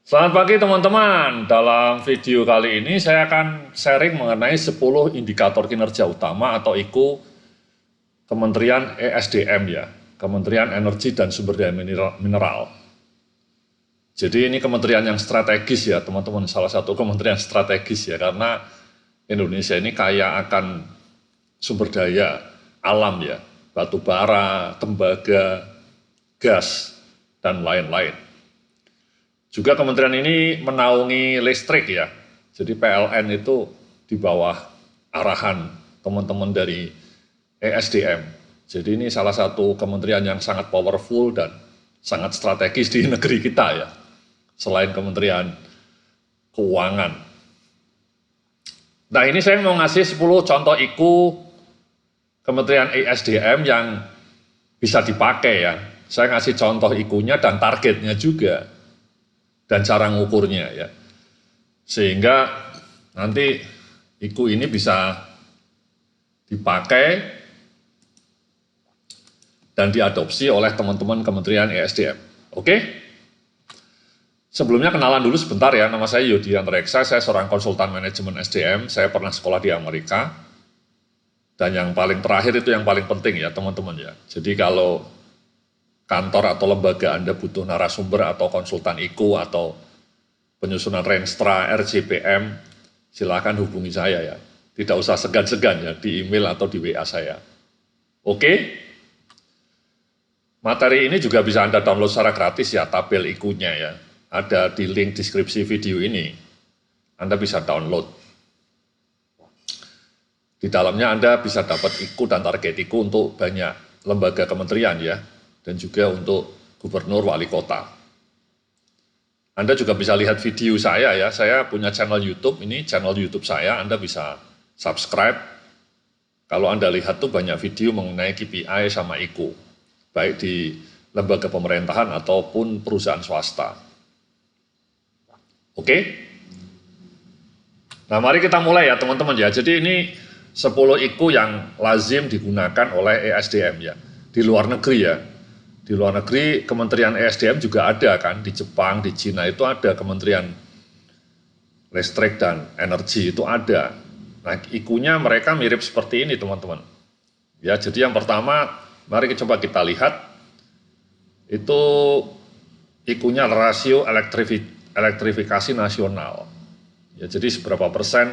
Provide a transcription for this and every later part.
Selamat pagi teman-teman. Dalam video kali ini saya akan sharing mengenai 10 indikator kinerja utama atau IKU Kementerian ESDM ya, Kementerian Energi dan Sumber Daya Mineral. Jadi ini kementerian yang strategis ya teman-teman, salah satu kementerian strategis ya, karena Indonesia ini kaya akan sumber daya alam ya, batu bara, tembaga, gas, dan lain-lain. Juga kementerian ini menaungi listrik ya, jadi PLN itu di bawah arahan teman-teman dari ESDM. Jadi ini salah satu kementerian yang sangat powerful dan sangat strategis di negeri kita ya, selain Kementerian Keuangan. Nah ini saya mau ngasih 10 contoh IKU Kementerian ESDM yang bisa dipakai ya. Saya ngasih contoh IKU-nya dan targetnya juga, dan cara ngukurnya ya, sehingga nanti IKU ini bisa dipakai dan diadopsi oleh teman-teman Kementerian ESDM. Oke? Sebelumnya kenalan dulu sebentar ya, nama saya Yodian Reksa, saya seorang konsultan manajemen SDM, saya pernah sekolah di Amerika, dan yang paling terakhir itu yang paling penting ya teman-teman ya. Jadi kalau kantor atau lembaga Anda butuh narasumber atau konsultan IKU atau penyusunan Renstra, RJPM, silakan hubungi saya ya. Tidak usah segan-segan ya di email atau di WA saya. Oke? Materi ini juga bisa Anda download secara gratis ya, tabel IKU-nya ya. Ada di link deskripsi video ini. Anda bisa download. Di dalamnya Anda bisa dapat IKU dan target IKU untuk banyak lembaga kementerian ya, dan juga untuk gubernur wali kota. Anda juga bisa lihat video saya ya, saya punya channel YouTube, ini channel YouTube saya, Anda bisa subscribe. Kalau Anda lihat tuh banyak video mengenai KPI sama IKU, baik di lembaga pemerintahan ataupun perusahaan swasta. Oke? Nah mari kita mulai ya teman-teman ya, jadi ini 10 IKU yang lazim digunakan oleh ESDM ya, di luar negeri ya. Di luar negeri Kementerian ESDM juga ada kan, di Jepang, di Cina itu ada Kementerian Listrik dan Energi itu ada. Nah IKU-nya mereka mirip seperti ini teman-teman. Ya jadi yang pertama mari coba kita lihat itu IKU-nya rasio elektrifikasi nasional. Ya jadi seberapa persen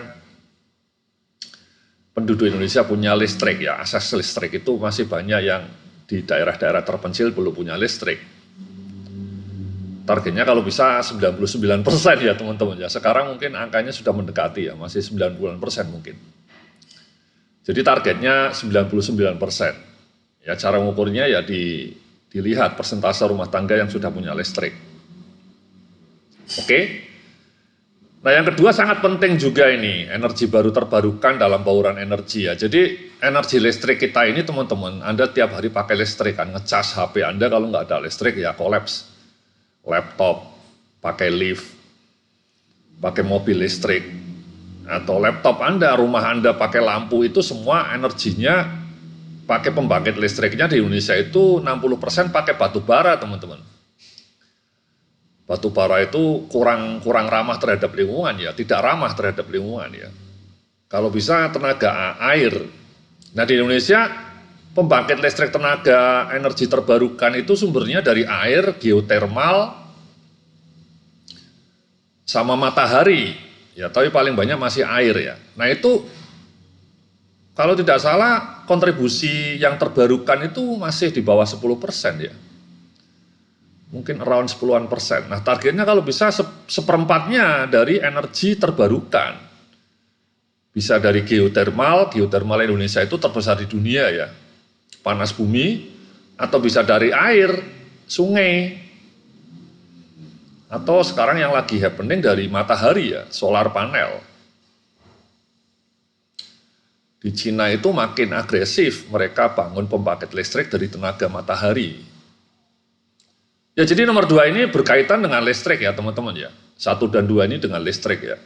penduduk Indonesia punya listrik ya, akses listrik itu masih banyak yang di daerah-daerah terpencil belum punya listrik. Targetnya kalau bisa 99% ya teman-teman ya. Sekarang mungkin angkanya sudah mendekati ya, masih 90% mungkin. Jadi targetnya 99%. Ya cara mengukurnya ya dilihat persentase rumah tangga yang sudah punya listrik. Oke. Nah yang kedua sangat penting juga ini, energi baru terbarukan dalam bauran energi ya. Jadi energi listrik kita ini teman-teman, Anda tiap hari pakai listrik kan, ngecas HP Anda, kalau nggak ada listrik ya kolaps. Laptop, pakai lift, pakai mobil listrik, atau laptop Anda, rumah Anda pakai lampu, itu semua energinya pakai pembangkit listriknya di Indonesia itu 60% pakai batu bara teman-teman. Batu bara itu kurang ramah terhadap lingkungan ya, tidak ramah terhadap lingkungan ya. Kalau bisa tenaga air. Nah di Indonesia pembangkit listrik tenaga energi terbarukan itu sumbernya dari air, geotermal, sama matahari. Ya tapi paling banyak masih air ya. Nah itu kalau tidak salah kontribusi yang terbarukan itu masih di bawah 10% ya. Mungkin around 10-an%. Nah targetnya kalau bisa seperempatnya dari energi terbarukan. Bisa dari geotermal Indonesia itu terbesar di dunia ya. Panas bumi, atau bisa dari air, sungai. Atau sekarang yang lagi happening dari matahari ya, solar panel. Di Cina itu makin agresif, mereka bangun pembangkit listrik dari tenaga matahari. Ya jadi nomor 2 ini berkaitan dengan listrik ya teman-teman ya. 1 dan 2 ini dengan listrik ya.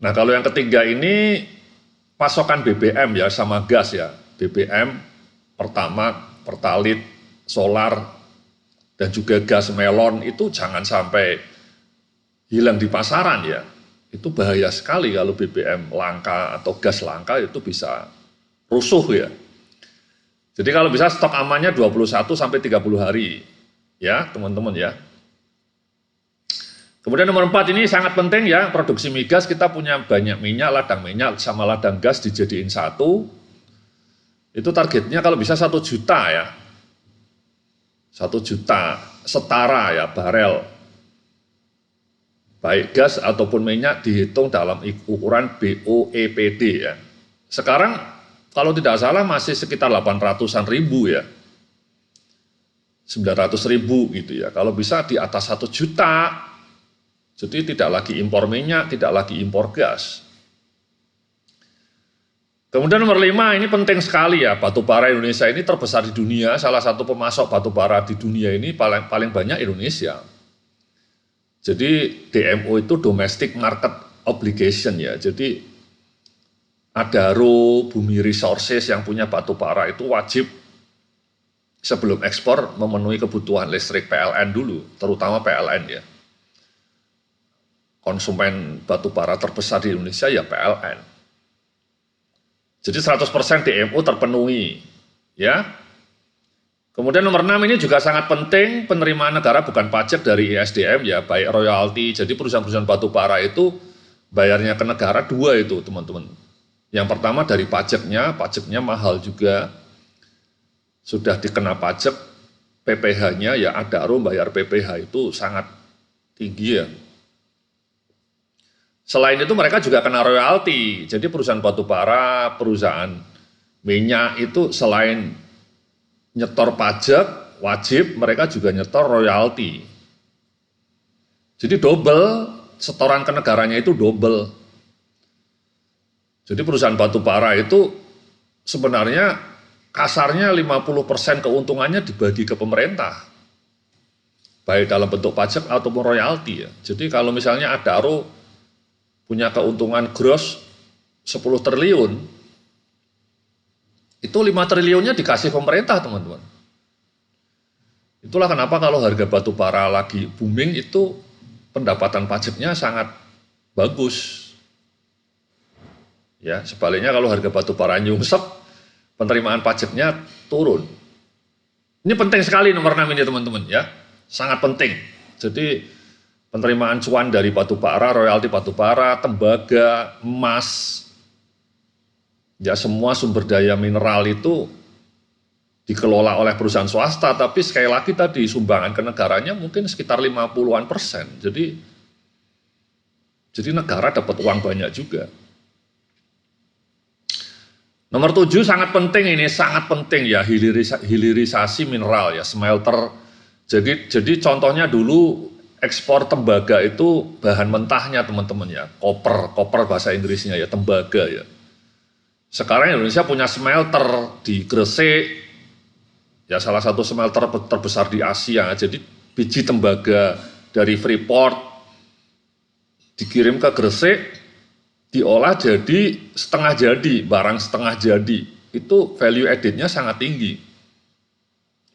Nah kalau yang ketiga ini pasokan BBM ya sama gas ya. BBM, Pertamax, Pertalite, solar, dan juga gas melon itu jangan sampai hilang di pasaran ya, itu bahaya sekali kalau BBM langka atau gas langka itu bisa rusuh ya. Jadi kalau bisa stok amannya 21 sampai 30 hari ya teman-teman ya. Kemudian nomor 4 ini sangat penting ya, produksi migas kita punya banyak minyak, ladang minyak sama ladang gas dijadiin satu. Itu targetnya kalau bisa 1 juta ya. 1 juta setara ya barel. Baik gas ataupun minyak dihitung dalam ukuran BOEPD ya. Sekarang kalau tidak salah masih sekitar 800-an ribu ya. 900 ribu gitu ya. Kalau bisa di atas 1 juta. Jadi tidak lagi impor minyak, tidak lagi impor gas. Kemudian nomor 5 ini penting sekali ya, batu bara Indonesia ini terbesar di dunia, salah satu pemasok batu bara di dunia ini paling banyak Indonesia. Jadi DMO itu Domestic Market Obligation ya, jadi Adaro, Bumi Resources yang punya batu bara itu wajib sebelum ekspor memenuhi kebutuhan listrik PLN dulu, terutama PLN ya. Konsumen batu bara terbesar di Indonesia ya PLN. Jadi 100% DMO terpenuhi, ya. Kemudian nomor 6 ini juga sangat penting, penerimaan negara bukan pajak dari ISDM ya, baik royalti. Jadi perusahaan-perusahaan batu bara itu bayarnya ke negara 2 itu teman-teman. Yang pertama dari pajaknya mahal juga, sudah dikena pajak, PPh-nya ya Adaro bayar PPh itu sangat tinggi ya. Selain itu mereka juga kena royalti, jadi perusahaan batu bara, perusahaan minyak itu selain nyetor pajak, wajib mereka juga nyetor royalti. Jadi double, setoran ke negaranya itu double. Jadi perusahaan batu bara itu sebenarnya kasarnya 50% keuntungannya dibagi ke pemerintah. Baik dalam bentuk pajak ataupun royalti ya. Jadi kalau misalnya Adaro punya keuntungan gross 10 triliun, itu 5 triliunnya dikasih pemerintah teman-teman. Itulah kenapa kalau harga batu bara lagi booming itu pendapatan pajaknya sangat bagus. Ya, sebaliknya kalau harga batu bara nyungsep, penerimaan pajaknya turun. Ini penting sekali nomor 6 ini teman-teman ya, sangat penting. Jadi penerimaan cuan dari batu bara, royalti batu bara, tembaga, emas, ya semua sumber daya mineral itu dikelola oleh perusahaan swasta, tapi sekali lagi tadi sumbangan ke negaranya mungkin sekitar 50-an%. Jadi negara dapat uang banyak juga. Nomor 7 sangat penting ini, sangat penting ya, hilirisasi mineral ya, smelter. Jadi contohnya dulu ekspor tembaga itu bahan mentahnya teman-teman ya, koper bahasa Inggrisnya ya, tembaga ya. Sekarang Indonesia punya smelter di Gresik, ya salah satu smelter terbesar di Asia. Jadi biji tembaga dari Freeport dikirim ke Gresik, diolah jadi setengah jadi, barang setengah jadi. Itu value added-nya sangat tinggi.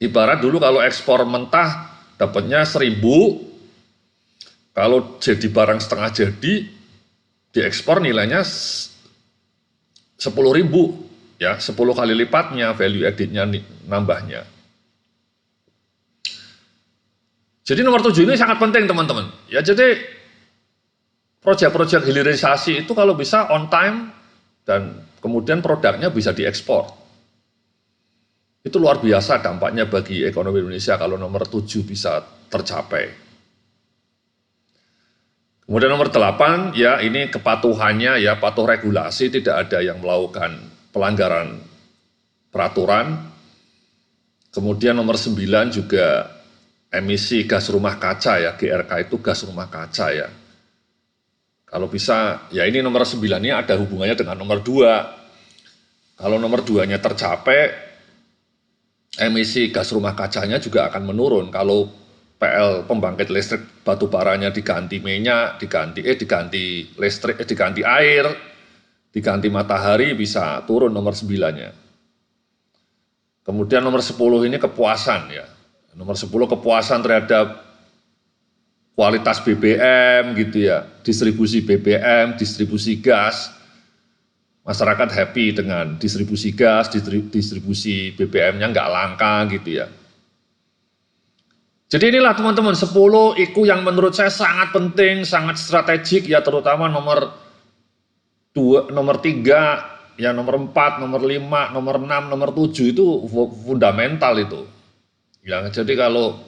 Ibarat dulu kalau ekspor mentah dapatnya 1.000, kalau jadi barang setengah jadi, diekspor nilainya 10.000, ya 10 kali lipatnya value added-nya nambahnya. Jadi nomor 7 ini sangat penting teman-teman. Ya jadi proyek-proyek hilirisasi itu kalau bisa on time dan kemudian produknya bisa diekspor. Itu luar biasa dampaknya bagi ekonomi Indonesia kalau nomor 7 bisa tercapai. Kemudian nomor 8, ya ini kepatuhannya ya, patuh regulasi, tidak ada yang melakukan pelanggaran peraturan. Kemudian nomor 9 juga emisi gas rumah kaca ya, GRK itu gas rumah kaca ya. Kalau bisa, ya ini nomor 9 ini ada hubungannya dengan nomor 2. Kalau nomor 2-nya tercapai, emisi gas rumah kacanya juga akan menurun. Kalau PL pembangkit listrik batu baranya diganti minyak, diganti listrik, diganti air, diganti matahari, bisa turun nomor 9-nya. Kemudian nomor 10 ini kepuasan ya. Nomor 10 kepuasan terhadap kualitas BBM gitu ya, distribusi BBM, distribusi gas. Masyarakat happy dengan distribusi gas, distribusi BBM-nya nggak langka gitu ya. Jadi inilah teman-teman 10 IKU yang menurut saya sangat penting, sangat strategik ya, terutama nomor 2, nomor 3, ya nomor 4, nomor 5, nomor 6, nomor 7 itu fundamental itu. Ya, jadi kalau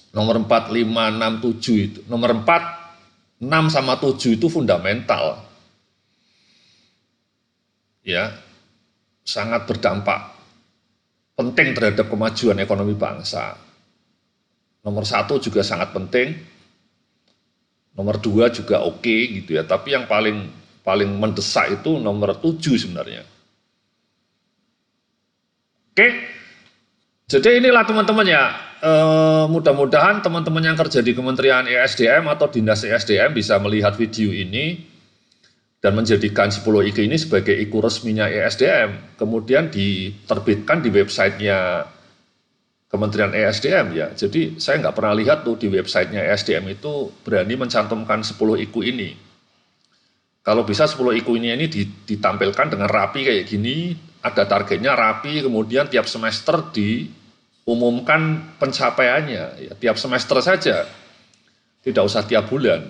nomor 4, 5, 6, 7 itu, nomor 4, 6 sama 7 itu fundamental. Ya, sangat berdampak penting terhadap kemajuan ekonomi bangsa. Nomor 1 juga sangat penting, nomor 2 juga oke gitu ya, tapi yang paling mendesak itu nomor 7 sebenarnya. Oke, jadi inilah teman-teman ya, mudah-mudahan teman-teman yang kerja di Kementerian ESDM atau Dinas ESDM bisa melihat video ini dan menjadikan 10 IKU ini sebagai IKU resminya ESDM, kemudian diterbitkan di websitenya Kementerian ESDM ya. Jadi saya nggak pernah lihat tuh di websitenya ESDM itu berani mencantumkan 10 IKU ini. Kalau bisa 10 IKU ini ditampilkan dengan rapi kayak gini, ada targetnya rapi, kemudian tiap semester diumumkan pencapaiannya, ya, tiap semester saja, tidak usah tiap bulan.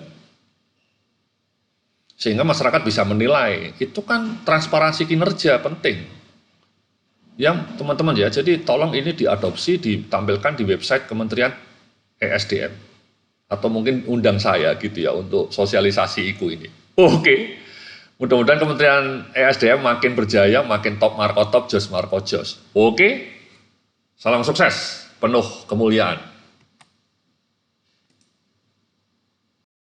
Sehingga masyarakat bisa menilai, itu kan transparansi kinerja penting. Yang teman-teman ya, jadi tolong ini diadopsi, ditampilkan di website Kementerian ESDM. Atau mungkin undang saya gitu ya, untuk sosialisasi IKU ini. Oke, mudah-mudahan Kementerian ESDM makin berjaya, makin top markotop, jos markojos. Oke, salam sukses, penuh kemuliaan.